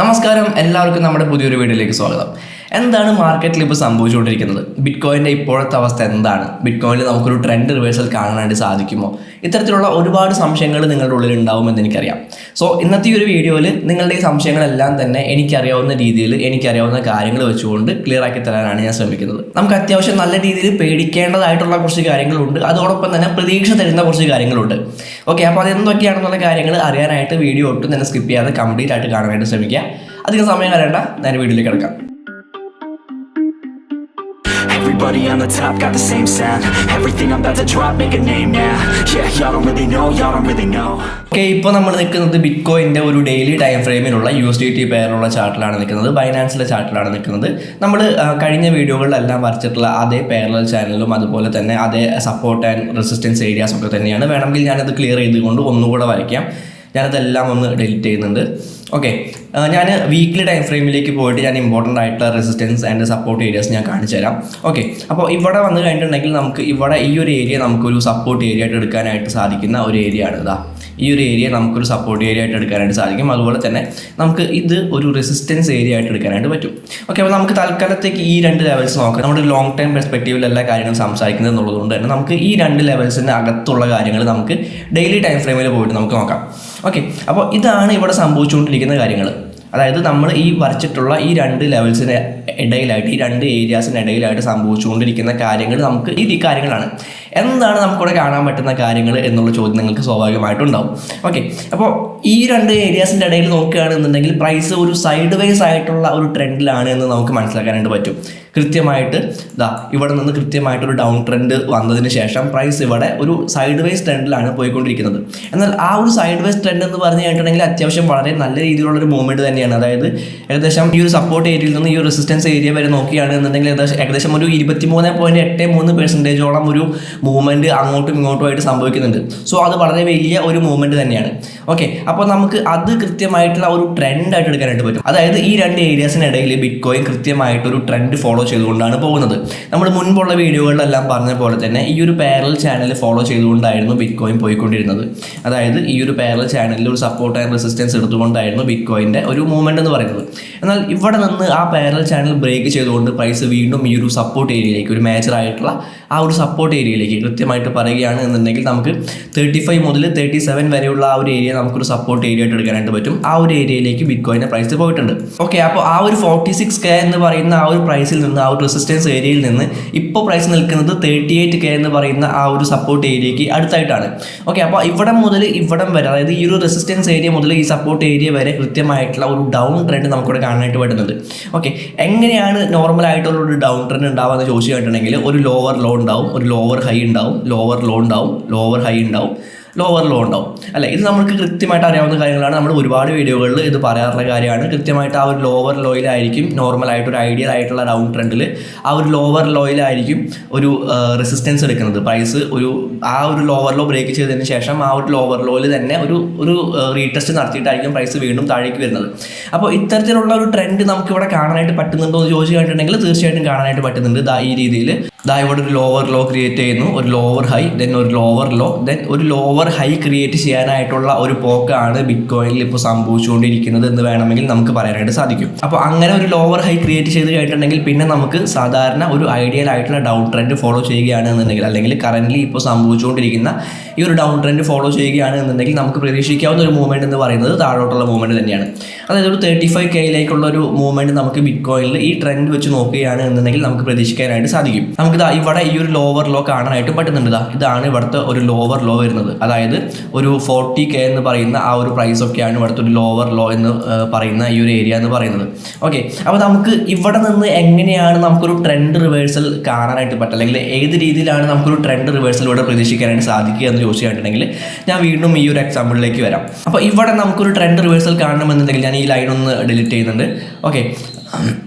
നമസ്കാരം, എല്ലാവർക്കും നമ്മുടെ പുതിയൊരു വീഡിയോയിലേക്ക് സ്വാഗതം. എന്താണ് മാർക്കറ്റിൽ ഇപ്പോൾ സംഭവിച്ചുകൊണ്ടിരിക്കുന്നത്? ബിറ്റ്കോയിൻ്റെ ഇപ്പോഴത്തെ അവസ്ഥ എന്താണ്? ബിറ്റ്കോയിനിൽ നമുക്കൊരു ട്രെൻഡ് റിവേഴ്സൽ കാണാനായിട്ട് സാധിക്കുമോ? ഇത്തരത്തിലുള്ള ഒരുപാട് സംശയങ്ങൾ നിങ്ങളുടെ ഉള്ളിൽ ഉണ്ടാവുമെന്ന് എനിക്കറിയാം. സോ ഇന്നത്തെ ഈ ഒരു വീഡിയോയിൽ നിങ്ങളുടെ ഈ സംശയങ്ങളെല്ലാം തന്നെ എനിക്കറിയാവുന്ന രീതിയിൽ എനിക്കറിയാവുന്ന കാര്യങ്ങൾ വെച്ചുകൊണ്ട് ക്ലിയർ ആക്കി തരാനാണ് ഞാൻ ശ്രമിക്കുന്നത്. നമുക്ക് അത്യാവശ്യം നല്ല രീതിയിൽ പേടിക്കേണ്ടതായിട്ടുള്ള കുറച്ച് കാര്യങ്ങളുണ്ട്, അതോടൊപ്പം തന്നെ പ്രതീക്ഷ തരുന്ന കുറച്ച് കാര്യങ്ങളുണ്ട്. ഓക്കെ, അപ്പോൾ അതെന്തൊക്കെയാണെന്നുള്ള കാര്യങ്ങൾ അറിയാനായിട്ട് വീഡിയോ ഒട്ടും തന്നെ സ്കിപ്പ് ചെയ്യാതെ കംപ്ലീറ്റ് ആയിട്ട് കാണാനായിട്ട് ശ്രമിക്കുക. അധികം സമയം വരേണ്ട, ഞാൻ വീഡിയോയിലേക്ക് കിടക്കാം. Everybody on the top got the same sound. Everything I'm about to drop, make a name now. Yeah, y'all don't really know, y'all don't really know. Okay, ഇപ്പോൾ നമ്മൾ നിൽക്കുന്നത് ബിറ്റ്കോയിൻ്റെ ഒരു ഡെയിലി ടൈം ഫ്രെയിമിലുള്ള USDT പെയറുള്ള ചാർട്ടിലാണ് നിൽക്കുന്നത്, ബൈനാൻസിലെ ചാർട്ടിലാണ് നിൽക്കുന്നത്. നമ്മൾ കഴിഞ്ഞ വീഡിയോകളിലെല്ലാം വരച്ചിട്ടുള്ള അതേ പാരലൽ ചാനലും അതുപോലെ തന്നെ അതേ സപ്പോർട്ട് ആൻഡ് റെസിസ്റ്റൻസ് ഏരിയാസ് ഒക്കെ തന്നെയാണ്. വേണമെങ്കിൽ ഞാനത് ക്ലിയർ ചെയ്തുകൊണ്ട് ഒന്നുകൂടെ വരയ്ക്കാം. ഞാനതെല്ലാം ഒന്ന് ഡിലീറ്റ് ചെയ്യുന്നുണ്ട്. ഓക്കെ, ഞാൻ വീക്ക്ലി ടൈം ഫ്രെയിമിലേക്ക് പോയിട്ട് ഞാൻ ഇമ്പോർട്ടൻ്റ് ആയിട്ടുള്ള റെസിസ്റ്റൻസ് ആൻഡ് സപ്പോർട്ട് ഏരിയാസ് ഞാൻ കാണിച്ചു തരാം. ഓക്കെ, അപ്പോൾ ഇവിടെ വന്നു കഴിഞ്ഞിട്ടുണ്ടെങ്കിൽ നമുക്ക് ഇവിടെ ഈ ഒരു ഏരിയ നമുക്കൊരു സപ്പോർട്ട് ഏരിയ ആയിട്ട് എടുക്കാനായിട്ട് സാധിക്കുന്ന ഒരു ഏരിയ ആണ്. ഇതാ ഈ ഒരു ഏരിയ നമുക്കൊരു സപ്പോർട്ട് ഏരിയ ആയിട്ട് എടുക്കാനായിട്ട് സാധിക്കും. അതുപോലെ തന്നെ നമുക്ക് ഇത് ഒരു റെസിസ്റ്റൻസ് ഏരിയ ആയിട്ട് എടുക്കാനായിട്ട് പറ്റും. ഓക്കെ, അപ്പോൾ നമുക്ക് തൽക്കാലത്തേക്ക് ഈ രണ്ട് ലെവൽസ് നോക്കാം. നമ്മുടെ ലോങ് ടൈം പെർസ്പെക്റ്റീവിൽ എല്ലാ കാര്യങ്ങളും സംസാരിക്കുന്നത് എന്നുള്ളതുകൊണ്ട് തന്നെ നമുക്ക് ഈ രണ്ട് ലെവൽസിൻ്റെ അകത്തുള്ള കാര്യങ്ങൾ നമുക്ക് ഡെയിലി ടൈം ഫ്രെയിമിൽ പോയിട്ട് നമുക്ക് നോക്കാം. ഓക്കെ, അപ്പോൾ ഇതാണ് ഇവിടെ സംഭവിച്ചുകൊണ്ടിരിക്കുന്ന കാര്യങ്ങൾ. അതായത് നമ്മൾ ഈ വരച്ചിട്ടുള്ള ഈ രണ്ട് ലെവൽസിന് ഇടയിലായിട്ട്, ഈ രണ്ട് ഏരിയാസിന് ഇടയിലായിട്ട് സംഭവിച്ചുകൊണ്ടിരിക്കുന്ന കാര്യങ്ങൾ നമുക്ക് ഈ കാര്യങ്ങളാണ്. എന്താണ് നമുക്കിവിടെ കാണാൻ പറ്റുന്ന കാര്യങ്ങൾ എന്നുള്ള ചോദ്യം നിങ്ങൾക്ക് സ്വാഭാവികമായിട്ടുണ്ടാവും. ഓക്കെ, അപ്പോൾ ഈ രണ്ട് ഏരിയാസിൻ്റെ ഇടയിൽ നോക്കുകയാണെന്നുണ്ടെങ്കിൽ പ്രൈസ് ഒരു സൈഡ് വേസ് ആയിട്ടുള്ള ഒരു ട്രെൻഡിലാണ് എന്ന് നമുക്ക് മനസ്സിലാക്കാനായിട്ട് പറ്റും. കൃത്യമായിട്ട് ഇവിടെ നിന്ന് കൃത്യമായിട്ടൊരു ഡൗൺ ട്രെൻഡ് വന്നതിന് ശേഷം പ്രൈസ് ഇവിടെ ഒരു സൈഡ് വേസ് ട്രെൻഡിലാണ് പോയിക്കൊണ്ടിരിക്കുന്നത്. എന്നാൽ ആ ഒരു സൈഡ് വേസ് ട്രെൻഡ് എന്ന് പറഞ്ഞു കഴിഞ്ഞിട്ടുണ്ടെങ്കിൽ അത്യാവശ്യം വളരെ നല്ല രീതിയിലുള്ളൊരു മൂവ്മെൻറ്റ് തന്നെയാണ്. അതായത് ഏകദേശം ഈ ഒരു സപ്പോർട്ട് ഏരിയയിൽ നിന്ന് ഈ ഒരു റെസിസ്റ്റൻസ് ഏരിയ വരെ നോക്കുകയാണെന്നുണ്ടെങ്കിൽ ഏകദേശം ഒരു 23.83% ഒരു മൂവ്മെൻറ്റ് അങ്ങോട്ടും ഇങ്ങോട്ടുമായിട്ട് സംഭവിക്കുന്നുണ്ട്. സോ അത് വളരെ വലിയ ഒരു മൂവ്മെൻറ്റ് തന്നെയാണ്. ഓക്കെ, അപ്പോൾ നമുക്ക് അത് കൃത്യമായിട്ടുള്ള ഒരു ട്രെൻഡായിട്ട് എടുക്കാനായിട്ട് പറ്റും. അതായത് ഈ രണ്ട് ഏരിയാസിനിടയിൽ ബിറ്റ്കോയിൻ കൃത്യമായിട്ടൊരു ട്രെൻഡ് ഫോളോ ചെയ്തുകൊണ്ടാണ് പോകുന്നത്. നമ്മൾ മുൻപുള്ള വീഡിയോകളിലെല്ലാം പറഞ്ഞ പോലെ തന്നെ ഈ ഒരു പാരലൽ ചാനൽ ഫോളോ ചെയ്തുകൊണ്ടായിരുന്നു ബിറ്റ്കോയിൻ പോയിക്കൊണ്ടിരുന്നത്. അതായത് ഈ ഒരു പാരലൽ ചാനലിൽ ഒരു സപ്പോർട്ട് ആൻഡ് റെസിസ്റ്റൻസ് എടുത്തുകൊണ്ടായിരുന്നു ബിറ്റ്കോയിൻ്റെ ഒരു മൂവ്മെൻറ്റ് എന്ന് പറയുന്നത്. എന്നാൽ ഇവിടെ നിന്ന് ആ പാരലൽ ചാനൽ ബ്രേക്ക് ചെയ്തുകൊണ്ട് പ്രൈസ് വീണ്ടും ഈ ഒരു സപ്പോർട്ട് ഏരിയയിലേക്ക്, ഒരു മേജർ ആയിട്ടുള്ള ആ ഒരു സപ്പോർട്ട് ഏരിയയിലേക്ക് കൃത്യമായിട്ട് പറയുകയാണ് എന്നുണ്ടെങ്കിൽ നമുക്ക് 35 മുതൽ 37 വരെയുള്ള ആ ഒരു ഏരിയ നമുക്കൊരു സപ്പോർട്ട് ഏരിയ ആയിട്ട് എടുക്കാനായിട്ട് പറ്റും. ആ ഒരു ഏരിയയിലേക്ക് ബിറ്റ്കോയിൻ്റെ പ്രൈസ് പോയിട്ടുണ്ട്. ഓക്കെ, അപ്പോൾ ആ ഒരു 46K എന്ന് പറയുന്ന ആ ഒരു പ്രൈസിൽ നിന്ന്, ആ ഒരു റെസിസ്റ്റൻസ് ഏരിയയിൽ നിന്ന് ഇപ്പോൾ പ്രൈസ് നിൽക്കുന്നത് 38K എന്ന് പറയുന്ന ആ ഒരു സപ്പോർട്ട് ഏരിയയ്ക്ക് അടുത്തായിട്ടാണ്. ഓക്കെ, അപ്പോൾ ഇവിടം മുതൽ ഇവിടം വരെ, അതായത് ഈ ഒരു റെസിസ്റ്റൻസ് ഏരിയ മുതൽ ഈ സപ്പോർട്ട് ഏരിയ വരെ കൃത്യമായിട്ടുള്ള ഒരു ഡൗൺ ട്രെൻഡ് നമുക്കിവിടെ കാണാനായിട്ട് പറ്റുന്നുണ്ട്. ഓക്കെ, എങ്ങനെയാണ് നോർമൽ ആയിട്ടുള്ള ഒരു ഡൗൺ ട്രെൻഡ് ഉണ്ടാവുക എന്ന് ചോദിച്ചു കഴിഞ്ഞിട്ടുണ്ടെങ്കിൽ ഒരു ലോവർ ലോ ഉണ്ടാവും, ഒരു ലോവർ ഹൈ ഉണ്ടാവും, ലോവർ ലോ ഉണ്ടാവും, ലോവർ ഹൈ ഉണ്ടാവും, ലോവർ ലോ ഉണ്ടാവും അല്ലേ. ഇത് നമുക്ക് കൃത്യമായിട്ട് അറിയാവുന്ന കാര്യങ്ങളാണ്. നമ്മൾ ഒരുപാട് വീഡിയോകളിൽ ഇത് പറയാറുള്ള കാര്യമാണ്. കൃത്യമായിട്ട് ആ ഒരു ലോവർ ലോയിലായിരിക്കും നോർമലായിട്ട് ഒരു ഐഡിയൽ ആയിട്ടുള്ള ഡൗൺ ട്രെൻഡിൽ ആ ഒരു ലോവർ ലോയിലായിരിക്കും ഒരു റെസിസ്റ്റൻസ് എടുക്കുന്നത്. പ്രൈസ് ആ ഒരു ലോവർ ലോ ബ്രേക്ക് ചെയ്തതിന് ശേഷം ആ ഒരു ലോവർ ലോയിൽ തന്നെ ഒരു റീടെസ്റ്റ് നടത്തിയിട്ടായിരിക്കും പ്രൈസ് വീണ്ടും താഴേക്ക് വരുന്നത്. അപ്പോൾ ഇത്തരത്തിലുള്ള ഒരു ട്രെൻഡ് നമുക്കിവിടെ കാണാനായിട്ട് പറ്റുന്നുണ്ടോ എന്ന് ചോദിച്ചു കഴിഞ്ഞിട്ടുണ്ടെങ്കിൽ തീർച്ചയായിട്ടും കാണാനായിട്ട് പറ്റുന്നുണ്ട്. ഈ രീതിയിൽ ഇവിടെ ഒരു ലോവർ ലോ ക്രിയേറ്റ് ചെയ്യുന്നു, ഒരു ലോവർ ഹൈ, ദെൻ ഒരു ലോവർ ലോ, ദെൻ ഒരു ലോവർ ഹൈ ക്രിയേറ്റ് ചെയ്യാനായിട്ടുള്ള ഒരു പോക്കാണ് ബിറ്റ്കോയിനിൽ ഇപ്പോൾ സംഭവിച്ചുകൊണ്ടിരിക്കുന്നത് എന്ന് വേണമെങ്കിൽ നമുക്ക് പറയാനായിട്ട് സാധിക്കും. അപ്പോൾ അങ്ങനെ ഒരു ലോവർ ഹൈ ക്രിയേറ്റ് ചെയ്ത് കഴിഞ്ഞിട്ടുണ്ടെങ്കിൽ പിന്നെ നമുക്ക് സാധാരണ ഒരു ഐഡിയൽ ആയിട്ടുള്ള ഡൗൺ ട്രെൻഡ് ഫോളോ ചെയ്യുകയാണ് എന്നുണ്ടെങ്കിൽ, അല്ലെങ്കിൽ കറൻ്റ്ലി ഇപ്പോൾ സംഭവിച്ചുകൊണ്ടിരിക്കുന്ന ഈ ഒരു ഡൗൺ ട്രെൻഡ് ഫോളോ ചെയ്യുകയാണ് എന്നുണ്ടെങ്കിൽ നമുക്ക് പ്രതീക്ഷിക്കാവുന്ന ഒരു മൂവ്മെൻറ്റ് എന്ന് പറയുന്നത് താഴോട്ടുള്ള മൂവ്മെൻറ്റ് തന്നെയാണ്. അതായത് ഒരു 35Kയിലേക്കുള്ള ഒരു മൂവ്മെൻറ്റ് നമുക്ക് ബിറ്റ്കോയിനിൽ ഈ ട്രെൻഡ് വെച്ച് നോക്കുകയാണ് എന്നുണ്ടെങ്കിൽ നമുക്ക് പ്രതീക്ഷിക്കാനായിട്ട് സാധിക്കും. നമുക്ക് ഇവിടെ ഈ ഒരു ലോവർ ലോ കാണാനായിട്ട് പറ്റുന്നുണ്ട്. ഇതാണ് ഇവിടുത്തെ ഒരു ലോവർ ലോ വരുന്നത്. അതായത് ഒരു 40K എന്ന് പറയുന്ന ആ ഒരു പ്രൈസ് ഒക്കെയാണ് ഇവിടുത്തെ ഒരു ലോവർ ലോ എന്ന് പറയുന്ന ഈ ഒരു ഏരിയ എന്ന് പറയുന്നത്. ഓക്കെ, അപ്പോൾ നമുക്ക് ഇവിടെ നിന്ന് എങ്ങനെയാണ് നമുക്കൊരു ട്രെൻഡ് റിവേഴ്സൽ കാണാനായിട്ട് പറ്റുക, അല്ലെങ്കിൽ ഏത് രീതിയിലാണ് നമുക്കൊരു ട്രെൻഡ് റിവേഴ്സൽ ഇവിടെ പ്രതീക്ഷിക്കാനായിട്ട് സാധിക്കുക എന്ന് ചോദിച്ചു കഴിഞ്ഞിട്ടുണ്ടെങ്കിൽ ഞാൻ വീണ്ടും ഈ ഒരു എക്സാമ്പിളിലേക്ക് വരാം. അപ്പോൾ ഇവിടെ നമുക്കൊരു ട്രെൻഡ് റിവേഴ്സൽ കാണണമെന്നുണ്ടെങ്കിൽ ഞാൻ ഈ ലൈൻ ഒന്ന് ഡിലീറ്റ് ചെയ്യുന്നുണ്ട്. ഓക്കെ,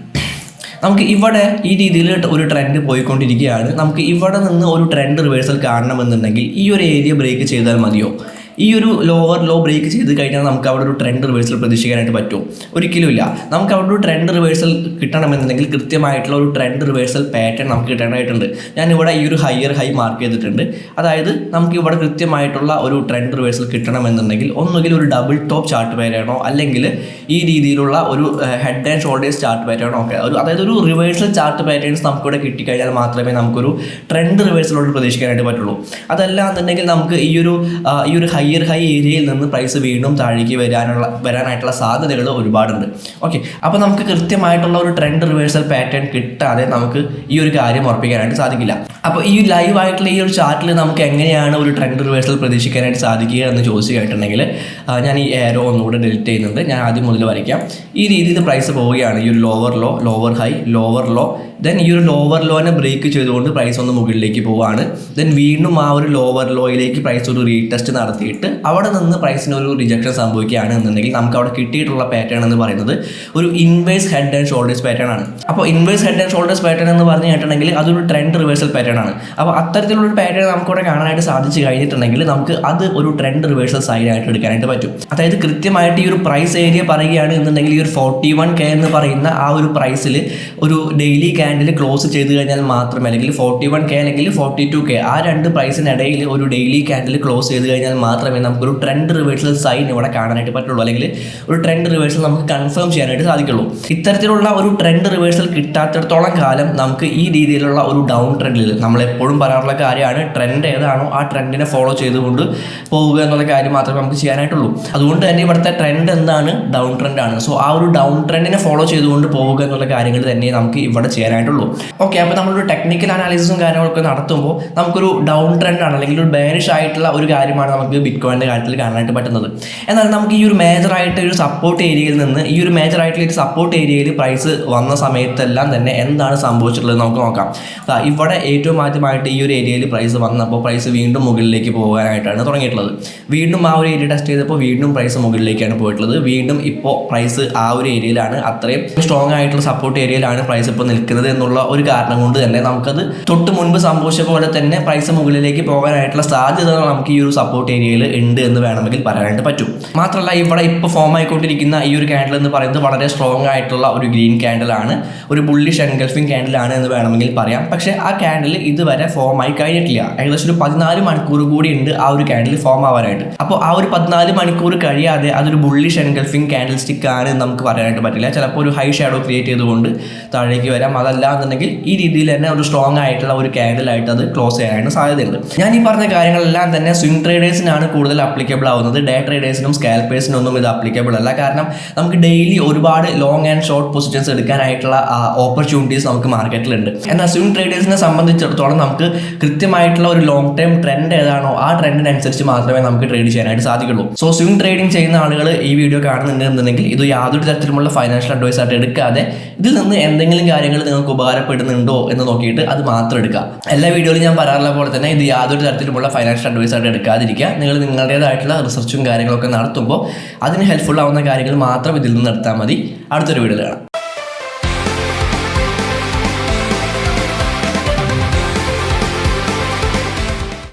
നമുക്ക് ഇവിടെ ഈ രീതിയിൽ ഒരു ട്രെൻഡ് പോയിക്കൊണ്ടിരിക്കുകയാണ്. നമുക്ക് ഇവിടെ നിന്ന് ഒരു ട്രെൻഡ് റിവേഴ്സൽ കാണണമെന്നുണ്ടെങ്കിൽ ഈ ഒരു ഏരിയ ബ്രേക്ക് ചെയ്താൽ മതിയോ? ഈ ഒരു ലോവർ ലോ ബ്രേക്ക് ചെയ്ത് കഴിഞ്ഞാൽ നമുക്ക് അവിടെ ഒരു ട്രെൻഡ് റിവേഴ്സൽ പ്രതീക്ഷിക്കാനായിട്ട് പറ്റുമോ? ഒരിക്കലുമില്ല. നമുക്ക് അവിടെ ഒരു ട്രെൻഡ് റിവേഴ്സൽ കിട്ടണമെന്നുണ്ടെങ്കിൽ കൃത്യമായിട്ടുള്ള ഒരു ട്രെൻഡ് റിവേഴ്സൽ പാറ്റേൺ നമുക്ക് കിട്ടാനായിട്ടുണ്ട്. ഞാനിവിടെ ഈ ഒരു ഹയർ ഹൈ മാർക്ക് ചെയ്തിട്ടുണ്ട്. അതായത് നമുക്ക് ഇവിടെ കൃത്യമായിട്ടുള്ള ഒരു ട്രെൻഡ് റിവേഴ്സൽ കിട്ടണമെന്നുണ്ടെങ്കിൽ ഒന്നുകിൽ ഒരു ഡബിൾ ടോപ്പ് ചാർട്ട് പാറ്റേണോ അല്ലെങ്കിൽ ഈ രീതിയിലുള്ള ഒരു ഹെഡ് ആൻഡ് ഷോൾഡേഴ്സ് ചാർട്ട് പാറ്റേണോ ഒക്കെ അതായത് ഒരു റിവേഴ്സൽ ചാർട്ട് പാറ്റേൺസ് നമുക്കിവിടെ കിട്ടിക്കഴിഞ്ഞാൽ മാത്രമേ നമുക്കൊരു ട്രെൻഡ് റിവേഴ്സലോട് പ്രതീക്ഷിക്കാനായിട്ട് പറ്റുള്ളൂ. അതല്ല എന്നുണ്ടെങ്കിൽ നമുക്ക് ഈ ഒരു ഹയർ ഹൈ ഏരിയയിൽ നിന്ന് പ്രൈസ് വീണ്ടും താഴേക്ക് വരാനായിട്ടുള്ള സാധ്യതകൾ ഒരുപാടുണ്ട്. ഓക്കെ, അപ്പോൾ നമുക്ക് കൃത്യമായിട്ടുള്ള ഒരു ട്രെൻഡ് റിവേഴ്സൽ പാറ്റേൺ കിട്ടാതെ നമുക്ക് ഈ ഒരു കാര്യം ഉറപ്പിക്കാനായിട്ട് സാധിക്കില്ല. അപ്പോൾ ഈ ലൈവ് ആയിട്ടുള്ള ഈ ഒരു ചാർട്ടിൽ നമുക്ക് എങ്ങനെയാണ് ഒരു ട്രെൻഡ് റിവേഴ്സൽ പ്രതീക്ഷിക്കാനായിട്ട് സാധിക്കുക എന്ന് ചോദിച്ചു കഴിഞ്ഞിട്ടുണ്ടെങ്കിൽ ഞാൻ ഈ ഏരോ ഒന്നുകൂടെ ഡിലീറ്റ് ചെയ്യുന്നുണ്ട്. ഞാൻ ആദ്യം മുതൽ വരയ്ക്കാം. ഈ രീതിയിൽ പ്രൈസ് പോവുകയാണ്. ഈ ഒരു lower low, lower high, lower low, then ഈ ഒരു ലോവർ ലോനെ ബ്രേക്ക് ചെയ്തുകൊണ്ട് പ്രൈസ് ഒന്ന് മുകളിലേക്ക് പോവുകയാണ്. ദെൻ വീണ്ടും ആ ഒരു ലോവർ ലോയിലേക്ക് പ്രൈസ് ഒരു റീടെസ്റ്റ് നടത്തിയിട്ട് അവിടെ നിന്ന് പ്രൈസിന് ഒരു റിജക്ഷൻ സംഭവിക്കുകയാണ് എന്നുണ്ടെങ്കിൽ നമുക്ക് അവിടെ കിട്ടിയിട്ടുള്ള പാറ്റേൺ എന്ന് പറയുന്നത് ഒരു inverse head and shoulders pattern ആണ്. അപ്പോൾ inverse head and shoulders pattern എന്ന് പറഞ്ഞു കഴിഞ്ഞിട്ടുണ്ടെങ്കിൽ അതൊരു ട്രെൻഡ് റിവേഴ്സൽ പാറ്റേൺ ആണ്. അപ്പോൾ അത്തരത്തിലുള്ള ഒരു പാറ്റേൺ നമുക്കിവിടെ കാണാനായിട്ട് സാധിച്ചു കഴിഞ്ഞിട്ടുണ്ടെങ്കിൽ നമുക്ക് അത് ഒരു ട്രെൻഡ് റിവേഴ്സൽ സൈൻ ആയിട്ട് എടുക്കാനായിട്ട് പറ്റും. അതായത് കൃത്യമായിട്ട് ഈ ഒരു പ്രൈസ് ഏരിയ പറയുകയാണ് എന്നുണ്ടെങ്കിൽ ഈ ഒരു 41K എന്ന് പറയുന്ന ആ ഒരു പ്രൈസിൽ ഒരു ഡെയിലി ക്യാൻഡിൽ ക്ലോസ് ചെയ്ത് കഴിഞ്ഞാൽ മാത്രമേ, അല്ലെങ്കിൽ 41K അല്ലെങ്കിൽ 42K ആ രണ്ട് പ്രൈസിനിടയിൽ ഒരു ഡെയിലി ക്യാൻഡിൽ ക്ലോസ് ചെയ്ത് കഴിഞ്ഞാൽ മാത്രമേ നമുക്കൊരു ട്രെൻഡ് റിവേഴ്സൽ സൈൻ ഇവിടെ കാണാനായിട്ട് പറ്റുള്ളൂ, അല്ലെങ്കിൽ ഒരു ട്രെൻഡ് റിവേഴ്സൽ നമുക്ക് കൺഫേം ചെയ്യാനായിട്ട് സാധിക്കുള്ളൂ. ഇത്തരത്തിലുള്ള ഒരു ട്രെൻഡ് റിവേഴ്സൽ കിട്ടാത്തിടത്തോളം കാലം നമുക്ക് ഈ രീതിയിലുള്ള ഒരു ഡൗൺ ട്രെൻഡിൽ നമ്മളെപ്പോഴും പറയാറുള്ള കാര്യമാണ്, ട്രെൻഡ് ഏതാണോ ആ ട്രെൻഡിനെ ഫോളോ ചെയ്തുകൊണ്ട് പോവുക എന്നുള്ള കാര്യം മാത്രമേ നമുക്ക് ചെയ്യാനായിട്ടുള്ളൂ. അതുകൊണ്ട് തന്നെ ഇവിടുത്തെ ട്രെൻഡ് എന്താണ്? ഡൗൺ ട്രെൻഡ് ആണ്. സോ ആ ഒരു ഡൗൺ ട്രെൻഡിനെ ഫോളോ ചെയ്തുകൊണ്ട് പോവുക എന്നുള്ള കാര്യങ്ങൾ തന്നെ നമുക്ക് ഇവിടെ ചെയ്യാനായിട്ടുള്ളൂ. ഓക്കെ, അപ്പോൾ നമ്മളൊരു ടെക്നിക്കൽ അനാലിസിസും കാര്യങ്ങളൊക്കെ നടത്തുമ്പോൾ നമുക്കൊരു ഡൗൺ ട്രെൻഡ് ആണ് അല്ലെങ്കിൽ ഒരു ബെയറിഷ് ആയിട്ടുള്ള ഒരു കാര്യമാണ് നമുക്ക് ബിറ്റ്കോയിൻ്റെ കാര്യത്തിൽ കാണാനായിട്ട് പറ്റുന്നത്. എന്നാൽ നമുക്ക് ഈ ഒരു മേജറായിട്ട് ഒരു സപ്പോർട്ട് ഏരിയയിൽ നിന്ന് ഈ ഒരു മേജറായിട്ടുള്ള ഒരു സപ്പോർട്ട് ഏരിയയിൽ പ്രൈസ് വന്ന സമയത്തെല്ലാം തന്നെ എന്താണ് സംഭവിച്ചിട്ടുള്ളത് നമുക്ക് നോക്കാം. ഇവിടെ ഏറ്റവും ആദ്യമായിട്ട് ഈ ഒരു ഏരിയയിൽ പ്രൈസ് വന്നപ്പോൾ പ്രൈസ് വീണ്ടും മുകളിലേക്ക് പോകാനായിട്ടാണ് തുടങ്ങിയിട്ടുള്ളത്. വീണ്ടും ആ ഒരു ഏരിയ ടെസ്റ്റ് ചെയ്തപ്പോൾ വീണ്ടും പ്രൈസ് മുകളിലേക്കാണ് പോയിട്ടുള്ളത്. വീണ്ടും ഇപ്പോൾ പ്രൈസ് ആ ഒരു ഏരിയയിലാണ്, അത്രയും സ്ട്രോങ് ആയിട്ടുള്ള സപ്പോർട്ട് ഏരിയയിലാണ് പ്രൈസ് ഇപ്പോൾ നിൽക്കുന്നത് എന്നുള്ള ഒരു കാരണം കൊണ്ട് തന്നെ നമുക്കത് തൊട്ട് മുൻപ് സംഭവിച്ച പോലെ തന്നെ പ്രൈസ് മുകളിലേക്ക് പോകാനായിട്ടുള്ള സാധ്യതകൾ നമുക്ക് ഈ ഒരു സപ്പോർട്ട് ഏരിയയിൽ ഉണ്ട് എന്ന് വേണമെങ്കിൽ പറയാനായിട്ട് പറ്റും. മാത്രമല്ല ഇവിടെ ഇപ്പോൾ ഫോം ആയിക്കൊണ്ടിരിക്കുന്ന ഈ ഒരു ക്യാൻഡിൽ എന്ന് പറയുന്നത് വളരെ സ്ട്രോങ് ആയിട്ടുള്ള ഒരു ഗ്രീൻ ക്യാൻഡിലാണ്, ഒരു ബുള്ളിഷ് എൻഗൾഫിംഗ് ക്യാൻഡിലാണ് എന്ന് വേണമെങ്കിൽ പറയാം. പക്ഷേ ആ ക്യാൻഡിൽ ഇതുവരെ ഫോം ആയി കഴിഞ്ഞിട്ടില്ല. ഏകദേശം ഒരു 14 മണിക്കൂർ കൂടി ഉണ്ട് ആ ഒരു ക്യാൻഡിൽ ഫോം ആവാനായിട്ട്. അപ്പോൾ ആ ഒരു 14 മണിക്കൂർ കഴിയാതെ അതൊരു ബുള്ളിഷ് എൻഗൾഫിംഗ് ക്യാൻഡിൽ സ്റ്റിക്ക് ആണ് എന്ന് നമുക്ക് പറയാനായിട്ട് പറ്റില്ല. ചിലപ്പോൾ ഒരു ഹൈ ഷാഡോ ക്രിയേറ്റ് ചെയ്തുകൊണ്ട് താഴേക്ക് വരാം. അതല്ല എന്നുണ്ടെങ്കിൽ ഈ രീതിയിൽ തന്നെ ഒരു സ്ട്രോങ് ആയിട്ടുള്ള ഒരു ക്യാൻഡിലായിട്ട് അത് ക്ലോസ് ചെയ്യാനായിട്ട് സാധ്യതയുണ്ട്. ഞാൻ ഈ പറഞ്ഞ കാര്യങ്ങളെല്ലാം തന്നെ സ്വിംഗ് ട്രേഡേഴ്സിനാണ് കൂടുതൽ അപ്ലിക്കബിൾ ആവുന്നത്. ഡേ ട്രേഡേഴ്സിനും സ്കാൽപ്പേഴ്സിനും ഒന്നും ഇത് അപ്ലിക്കബിൾ അല്ല. കാരണം നമുക്ക് ഡെയിലി ഒരുപാട് ലോങ് ആൻഡ് ഷോർട്ട് പൊസിഷൻസ് എടുക്കാനായിട്ടുള്ള ഓപ്പർച്യൂണിറ്റീസ് നമുക്ക് മാർക്കറ്റിലുണ്ട്. എന്നാൽ സ്വിംഗ് ട്രേഡേഴ്സിനെ സംബന്ധിച്ചിടത്തോളം നമുക്ക് കൃത്യമായിട്ടുള്ള ഒരു ലോങ് ടൈം ട്രെൻഡ് ഏതാണോ ആ ട്രെൻഡിനനുസരിച്ച് മാത്രമേ നമുക്ക് ട്രേഡ് ചെയ്യാനായിട്ട് സാധിക്കുള്ളൂ. സോ സ്വിംഗ് ട്രേഡിംഗ് ചെയ്യുന്ന ആളുകൾ ഈ വീഡിയോ കാണുന്നുണ്ടെന്നുണ്ടെങ്കിൽ ഇത് യാതൊരു തരത്തിലുമുള്ള ഫൈനാൻഷ്യൽ അഡ്വൈസ് ആയിട്ട് എടുക്കാതെ ഇതിൽ നിന്ന് എന്തെങ്കിലും കാര്യങ്ങൾ നിങ്ങൾക്ക് ഉപകാരപ്പെടുന്നുണ്ടോ എന്ന് നോക്കിയിട്ട് അത് മാത്രം എടുക്കുക. എല്ലാ വീഡിയോയിലും ഞാൻ പറയാറുള്ള പോലെ തന്നെ ഇത് യാതൊരു തരത്തിലുമുള്ള ഫൈനാൻഷ്യൽ അഡ്വൈസ് ആയിട്ട് എടുക്കാതിരിക്കുക. നിങ്ങൾ നിങ്ങളുടേതായിട്ടുള്ള റിസർച്ചും കാര്യങ്ങളൊക്കെ നടത്തുമ്പോൾ അതിന് ഹെൽപ്ഫുൾ ആവുന്ന കാര്യങ്ങൾ മാത്രം ഇതിൽ നിന്ന് എടുത്താൽ മതി. അടുത്തൊരു വീഡിയോ കാണാം.